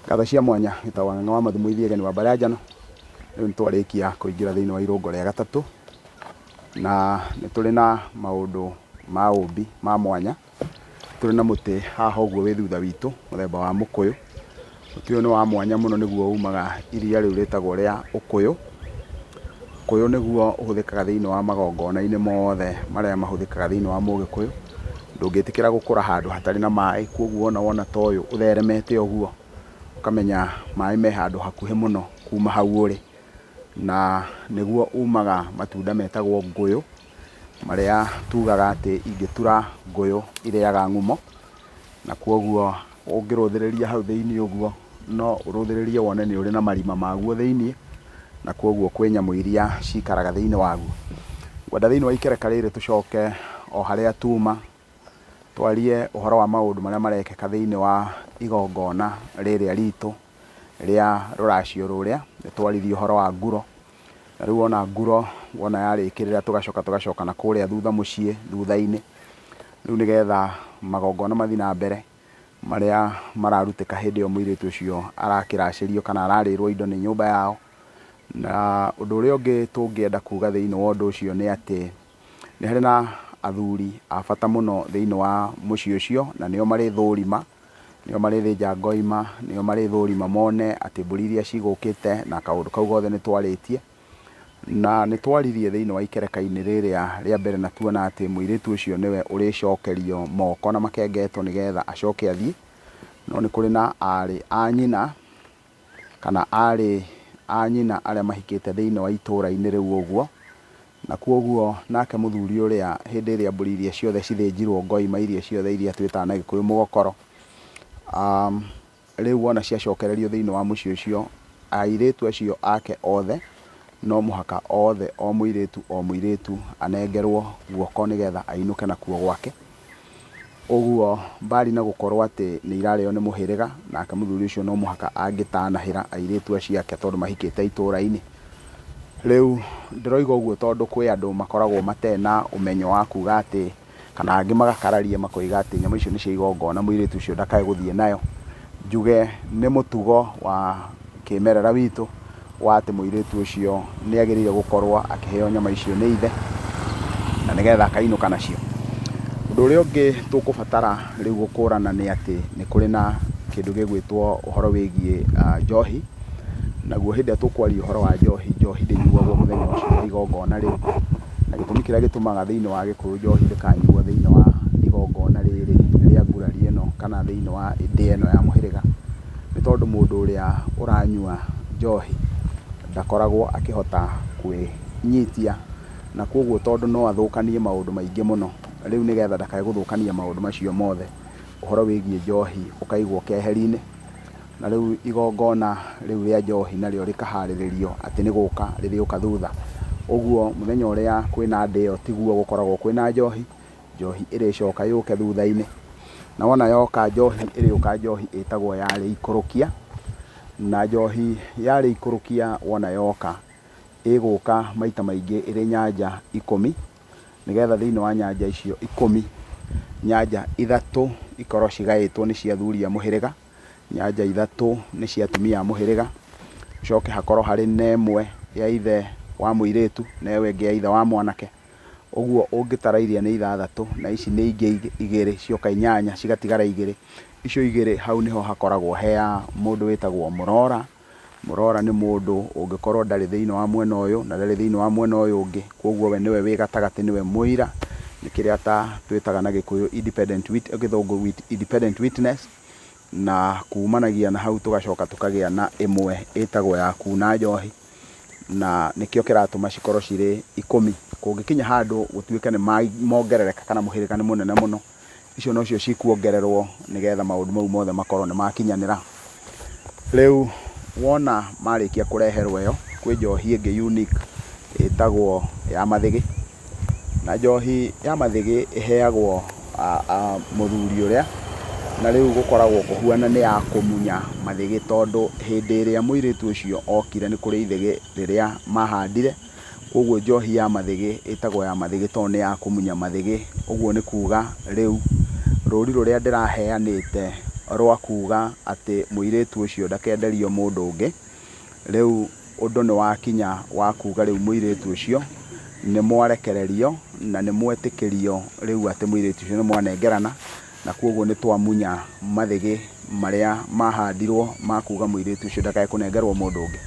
Ngatho cia mwanya gĩtagwo Ng'ang'a wa Mathumo Ithiegani wa Mbaranja. Rĩu nĩtwarĩkia kũingĩra thĩinĩ wa irũngo rĩa gatatũ, na nĩtũrĩ na maũndũ ma ũmbi ma mwanya. Tũrĩ na mũtĩ haha ũguo wĩ thutha witũ mũthemba wa mũkũyũ. Mũtĩ ũyũ nĩ wa mwanya mũno, nĩguo umaga iria rĩu rĩtagwo rĩa ũkũyũ. Ũkũyũ nĩguo ũhũthĩkaga thĩinĩ wa magongona-inĩ mothe marĩa mahũthĩkaga thĩinĩ wa Mũgĩkũyũ. Ndũngĩtĩkĩra gũkũra handũ hatarĩ na maĩ, kuoguo wona ta ũyũ ũtheremete ũguo ũkamenya maĩ me handũ hakuhĩ mũno kuma hau ũrĩ, na nĩguo umaga matunda metagwo ngũyũ, marĩa tugaga atĩ ingĩtura ngũyũ irĩaga ngumo, na kuoguo ũngĩrũthĩrĩria hau thĩinĩ ũguo no ũrũthĩrĩrie wone nĩ ũrĩ na marima maguo thĩinĩ, na kuoguo kwĩ nyamũ iria cikaraga thĩinĩ waguo. Ngwenda thĩinĩ wa ikereka rĩrĩ tũcoke o harĩa tuma, twarie ũhoro wa maũndũ marĩa marekeka thĩinĩ wa igongona rĩrĩa ritũ rĩa rũracio rũrĩa. Nĩtwarithia ũhoro wa nguro, na rĩu wona nguro wona yarĩkĩrĩra tũgacoka na kũrĩa thutha mũciĩ thutha-inĩ, rĩu nĩgetha magongona mathiĩ na mbere marĩa mararutĩka hĩndĩ ĩyo mũirĩtu ũcio arakĩracĩrio kana ararĩrwo indo nĩ nyũmba yao. Na ũndũ ũrĩa ũngĩ tũngĩenda kuga thĩinĩ wa ũndũ ũcio nĩ atĩ nĩ harĩ na athuri a bata mũno thĩinĩ wa mũciĩ ũcio, na nĩo marĩthũrima, nĩo marĩthĩnja ngoima, nĩo marĩthũrima mone atĩ mbũri iria cigũkĩte na kaũndũ kau gothe nĩtwarĩtie. Na nĩtwaririe thĩinĩ wa ikereka-inĩ rĩrĩa rĩa mbere, na tuona atĩ mũirĩtu ũcio nĩwe ũrĩcokerio moko na makengeto nĩgetha acoke athiĩ. No nĩ kũrĩ na arĩ a nyina kana arĩ a nyina arĩa mahikĩte thĩinĩ wa itũũra-inĩ rĩu ũguo, na kuoguo nake mũthuri ũrĩa hĩndĩ ĩrĩa mbũri iria ciothe cithĩnjirwo ngoima iria ciothe iria twĩtaga na Gĩkũyũ mũgokoro, rĩu wona ciacokererio thĩinĩ wa mũciĩ ũcio, airĩtu acio ake othe no mũhaka othe o mũirĩtu anengerwo guoko nĩgetha ainũke nakuo gwake. Ũguo mbari na gũkorwo atĩ nĩ irarĩo nĩ mũhĩrĩga, nake mũthuri ũcio no mũhaka angĩtanahĩra airĩtu acio ake tondũ mahikĩte itũũra-inĩ. Rĩu ndĩroiga ũguo tondũ kwĩ andũ makoragwo matarĩ na ũmenyo wa kuga atĩ, kana angĩ magakararia makoiga atĩ nyamũ icio nĩ cia igongona, mũirĩtu ũcio ndakae gũthiĩ nayo. Njuge nĩ mũtugo wa kĩmerera witũ wa atĩ mũirĩtu ũcio nĩagĩrĩire gũkorwo akĩheo nyama icio nĩ ithe, na nĩgetha akainũka nacio. Ũndũ ũrĩa ũngĩ tũkũbatara rĩu gũkũrana nĩ atĩ nĩ kũrĩ na kĩndũ gĩgwĩtwo ũhoro wĩgiĩ njohi. Naguo hĩndĩ ĩrĩa tũkwaria ũhoro wa njohi, njohi ndĩnyuagwo mũthenya ũcio wa igongona rĩu, na gĩtũmi kĩrĩa gĩtũmaga thĩinĩ wa Gĩkũyũ njohi ndĩkanyuo thĩinĩ wa igongona rĩrĩ rĩa ngurari ĩno kana thĩinĩ wa ndĩa ĩno ya mũhĩrĩga, nĩ tondũ mũndũ ũrĩa ũranyua njohi ndakoragwo akĩhota kwĩnyitia, na kuoguo tondũ no athũkanie maũndũ maingĩ mũno. Rĩu nĩgetha ndakae gũthũkania maũndũ macio mothe, ũhoro wĩgiĩ njohi ũkaigwo keheri-inĩ, na rĩu igongona rĩu rĩa njohi narĩo rĩkaharĩrĩrio atĩ nĩ gũka rĩrĩũka thutha. Ũguo mũthenya ũrĩa kwĩna ndĩa ĩyo tiguo gũkoragwo kwĩna njohi, njohi ĩrĩcoka yũke thutha-inĩ, na wona yoka njohi ĩrĩũka njohi ĩtagwo ya rĩikũrũkia. Na njohi ya rĩikũrũkia wona yoka ĩgũka maita maingĩ ĩrĩ nyanja 10, nĩgetha thĩinĩ wa nyanja icio 10, nyanja 3 ikorwo cigaĩtwo nĩ cia athuri a mũhĩrĩga, nyanja 3 nĩ cia atumia a mũhĩrĩga, gũcoke hakorwo harĩ na ĩmwe ya ithe wa mũirĩtu na ĩyo ĩngĩ ya ithe wa mwanake. Ũguo ũngĩtara iria nĩ 6, na ici nĩ ingĩ 2 cioka 8 cigatigara 2. Icio 2 hau nĩho hakoragwo hea mũndũ wĩtagwo mũrora. Mũrora nĩ mũndũ ũngĩkorwo ndarĩ thĩinĩ wa mwena ũyũ na ndarĩ thĩinĩ wa mwena ũyũ ũngĩ, kuoguo we nĩwe wĩ gatagatĩ, nĩwe mũira, nĩ kĩrĩa ta twĩtaga na Gĩkũyũ Gĩthũngũ independent witness. Na kumanagia na hau tũgacoka tũkagĩa na ĩmwe ĩtagwo ya kuna njohi, na nĩkĩo kĩratũma cikorwo cirĩ 10. Kũngĩkinya handũ gũtuĩke nĩ mongerereka kana mũhĩrĩga nĩ mũnene mũno, icio nocio cikuongererwo nĩgetha maũndũ mau mothe makorwo nĩ makinyanĩra. Rĩu wona marĩkia kũreherwo ĩyo, kwĩ njohi ĩngĩ unique ĩtagwo ya mathĩgĩ, na njohi ya mathĩgĩ ĩheagwo mũthuri ũrĩa, na rĩu gũkoragwo kũhuana nĩ ya kũmunya mathĩgĩ, tondũ hĩndĩ ĩrĩa mũirĩtu ũcio okire nĩ kũrĩ ithĩgĩ rĩrĩa mahandire. Ũguo njohi ya mathĩgĩ ĩtagwo ya mathĩgĩ tondũ nĩ ya kũmunya mathĩgĩ. Ũguo nĩ kuga rĩu rũri rũrĩa ndĩraheanĩte rwa kuga atĩ mũirĩtu ũcio ndakenderio mũndũ ũngĩ. Rĩu ũndũ nĩ wakinya wa kuga rĩu mũirĩtu ũcio nĩ mwarekererio na nĩ mwetĩkĩrio rĩu atĩ mũirĩtu ũcio nĩ mwanengerana, na kwoguo nĩ twamunya mathĩgĩ marĩa mahandirwo ma kuga mũirĩtu ũcio ndakae kũnengerwo mũndũ ũngĩ.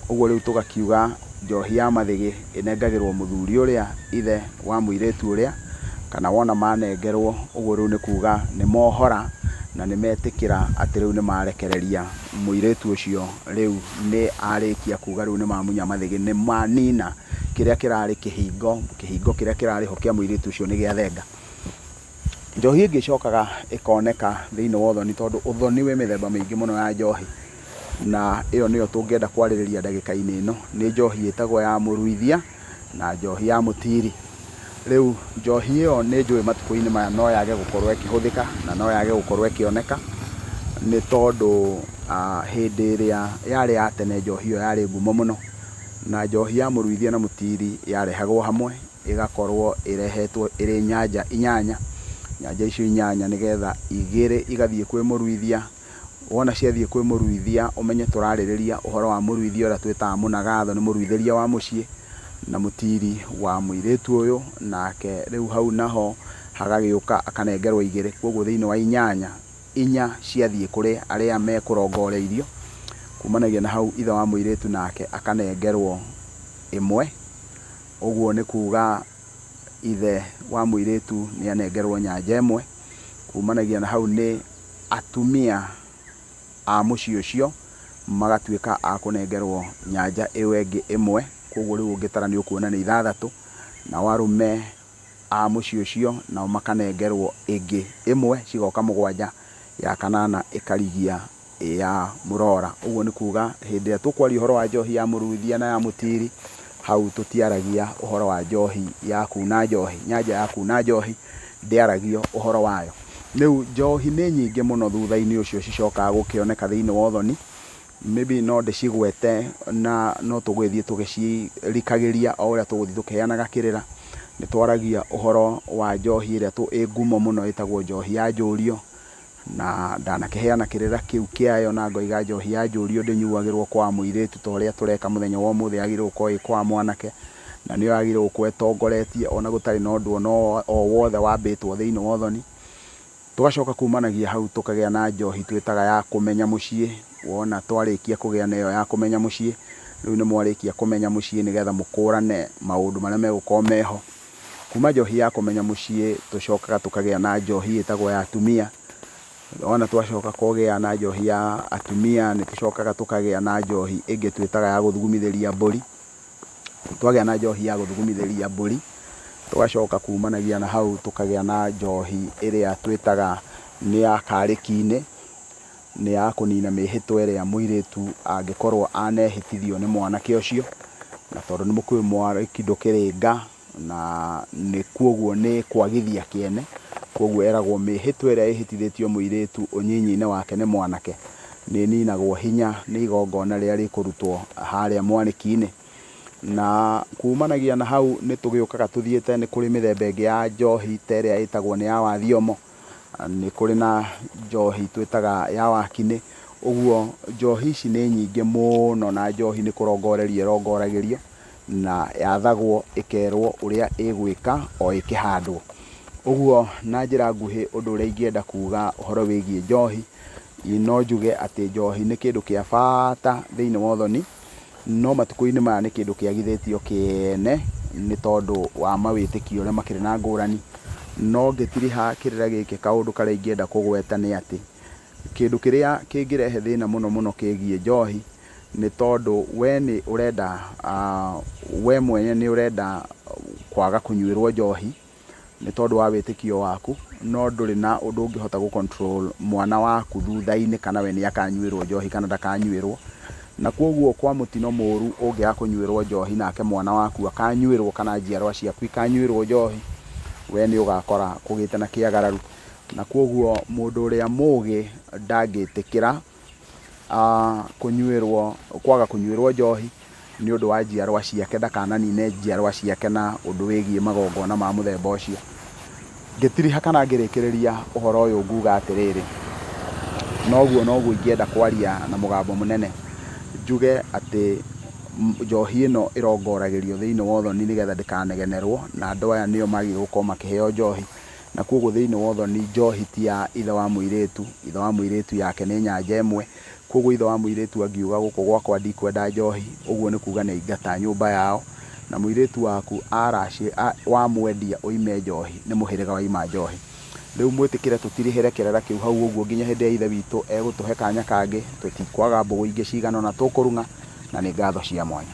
Ũguo rĩu tũgakiuga njohi ya mathĩgĩ ĩnengagĩrwo mũthuri ũrĩa ithe wa mũirĩtu ũrĩa, kana wona manengerwo, ũguo rĩu nĩ kuga nĩ mohora na nĩ metĩkĩra atĩ rĩu nĩ marekereria mũirĩtu ũcio, rĩu nĩ arĩkia kuga rĩu nĩ mamunya mathĩgĩ, nĩ manina kĩrĩa kĩrarĩ kĩhingo kĩrĩa kĩrarĩ ho kĩa mũirĩtu ũcio nĩ gĩathenga. Njohi ĩngĩcokaga ĩkoneka thĩinĩ wa ũthoni, tondũ ũthoni wĩ mĩthemba mĩingĩ mũno ya njohi, na ĩyo nĩyo tũngĩenda kwarĩrĩria ndagĩka-inĩ ĩno. Nĩ njohi ĩtagwo ya mũruithia na njohi ya mũtiri. Rĩu njohi ĩyo nĩ njũĩ matukũ-inĩ maya no yage gũkorwo ĩkĩhũthĩka na no yage gũkorwo ĩkĩoneka, nĩ tondũ hĩndĩ ĩrĩa yarĩ ya tene njohi ĩyo yarĩ ngumo mũno, na njohi ya mũruithia na mũtiri yarehagwo hamwe ĩgakorwo ĩrehetwo ĩrĩ nyanja inyanya. Nyanja icio inyanya nĩgetha igĩrĩ igathiĩ kwĩ mũruithia. Wona ciathiĩ kwĩ mũruithia, ũmenye tũrarĩrĩria ũhoro wa mũruithia ũrĩa twĩtaga mũnagatho, nĩ mũruithĩria wa mũciĩ, na mũtiri wa mũirĩtu ũyũ, nake rĩu hau naho hagagĩũka akanengerwo igĩrĩ. Kwoguo thĩinĩ wa inyanya, inya ciathiĩ kũrĩ arĩa mekũrongoreirio, kumanagia na hau ithe wa mũirĩtu nake akanengerwo ĩmwe. Ũguo nĩ kuga ithe wa mũirĩtu nĩ anengerwo nyanja ĩmwe. Kumanagia na hau nĩ atumia a mũciĩ ũcio magatuĩka a kũnengerwo nyanja ĩyo ĩngĩ ĩmwe. Kwoguo rĩu ũngĩtara nĩ ũkuona nĩ 6, na arũme a mũciĩ ũcio nao makanengerwo ĩngĩ ĩmwe, cigoka 7, ya 8 ĩkarigia ya mũrora. Ũguo nĩ kuga hĩndĩ ĩrĩa tũkwaria ũhoro wa njohi ya mũruithia na ya mũtiri, hau tũtiaragia ũhoro wa njohi ya kuna njohi. Nyanja ya kuna njohi ndĩaragio ũhoro wayo. Rĩu njohi nĩ nyingĩ mũno thutha-inĩ ũcio cicokaga gũkĩoneka thĩinĩ wa ũthoni. Maybe no ndĩcigwete na no tũgũthiĩ tũgĩcirikagĩria o ũrĩa tũgũthiĩ tũkĩheanaga kĩrĩra. Nĩ twaragia ũhoro wa njohi ĩrĩa ĩ ngumo mũno ĩtagwo njohi ya njũrio, na ndanakĩheana kĩrĩra kĩu kĩayo, na ngoiga njohi ya njũrio ndĩnyuagĩrwo kwa mũirĩtu ta ũrĩa tũreka mũthenya wa ũmũthĩ, yagĩrĩirwo gũkorwo ĩ kwa mwanake, na nĩyo yagĩrĩirwo gũkorwo ĩtongoretie ona gũtarĩ na ũndũ o wothe wambĩtwo thĩinĩ wa ũthoni. Tũgacoka kumanagia hau tũkagĩa na njohi twĩtaga ya kũmenya mũciĩ. Wona twarĩkia kũgĩa na ĩyo ya kũmenya mũciĩ, rĩu nĩ mwarĩkia kũmenya mũciĩ nĩgetha mũkũrane maũndũ marĩa megũkorwo meho. Kuma njohi ya kũmenya mũciĩ tũcokaga tũkagĩa na njohi ĩtagwo ya atumia. Wona twacoka kũgĩa na njohi ya atumia, nĩ tũcokaga tũkagĩa na njohi ĩngĩ twĩtaga ya gũthugumithĩria mbũri. Twagĩa na njohi ya gũthugumithĩria mbũri, tũgacoka kumanagia na hau tũkagĩa na njohi ĩrĩa twĩtaga nĩ ya karĩki-inĩ, nĩ ya kũnina mĩhĩtwa ĩrĩa mũirĩtu angĩkorwo anehĩtithio nĩ mwanake ũcio, na tondũ nĩ mũkũyũ mwarĩki ndũkĩrĩnga, na nĩ kwoguo nĩ kwagithia kĩene. Kwoguo eragwo mĩhĩtwa ĩrĩa ĩhĩtithĩtio mũirĩtu ũnyinyi-inĩ wake nĩ mwanake nĩ ninagwo hinya nĩ igongona rĩrĩa rĩkũrutwo harĩa mwanĩki-inĩ. Na kumanagia na hau nĩ tũgĩũkaga tũthiĩte nĩ kũrĩ mĩthemba ĩngĩ ya njohi ta ĩrĩa ĩtagwo nĩ ya wathiomo, nĩ kũrĩ na njohi twĩtaga ya wakinĩ. Ũguo njohi ici nĩ nyingĩ mũno, na njohi nĩ kũrongorerio ĩrongoragĩrio na yathagwo ĩkerwo ũrĩa ĩgwĩka o ĩkĩhandwo. Ũguo na njĩra nguhĩ ũndũ ũrĩa ingĩenda kuga ũhoro wĩgiĩ njohi, no njuge atĩ njohi nĩ kĩndũ kĩa bata thĩinĩ wa ũthoni, no matukũ-inĩ maya nĩ kĩndũ kĩagithĩtio kĩene nĩ tondũ wa mawĩtĩkio ũrĩa makĩrĩ na ngũrani. No ngĩtiriha kĩrĩra gĩkĩ, kaũndũ karĩa ingĩenda kũgweta nĩ atĩ kĩndũ kĩrĩa kĩngĩrehe thĩna mũno mũno kĩgiĩ njohi nĩ tondũ we nĩ ũrenda we mwenye nĩ ũrenda kwaga kũnyuĩrwo njohi nĩ tondũ wa wĩtĩkio waku, no ndũrĩ na ũndũ ũngĩhota gũ control mwana waku thutha-inĩ kana we nĩ akanyuĩrwo njohi kana ndakanyuĩrwo. Na kwoguo kwa mũtino mũru ũngĩaga kũnyuĩrwo njohi nake mwana waku akanyuĩrwo kana njiarwa ciaku ikanyuĩrwo njohi, we nĩ ũgakora kũgĩte na kĩagararu. Na kwoguo mũndũ ũrĩa mũũgĩ ndangĩtĩkĩra kwaga kũnyuĩrwo njohi nĩ ũndũ wa njiarwa ciake, ndakananine njiarwa ciake na ũndũ wĩgiĩ magongona ma mũthemba ũcio. Ngĩtiriha kana ngĩrĩkĩrĩria ũhoro ũyũ nguga atĩrĩrĩ, noguo ingĩenda kwaria na mũgambo mũnene njuge atĩ njohi ĩno ĩrongoragĩrio thĩinĩ wa ũthoni nĩgetha ndĩkanegenerwo, na andũ aya nĩo magĩrĩirwo gũkorwo makĩheo njohi, na koguo thĩinĩ wa ũthoni njohi ti ya ithe wa mũirĩtu, ithe wa mũirĩtu yake nĩ nyanja ĩmwe, koguo ithe wa mũirĩtu angiuga gũkũ gwakwa ndikwenda njohi, ũguo nĩ kuga nĩ aingata nyũmba yao, na mũirĩtu waku wamwendia ũime njohi nĩ mũhĩrĩga waima njohi. Rĩu mwĩtĩkĩre tũtirĩhĩre kĩrera kĩu hau ũguo nginya hĩndĩ ya ithe witũ egũtũhe kanya kangĩ, tũtikwaga mbũgũ ingĩ cigana ũna tũkũrung'a, na nĩ ngatho cia mwanya.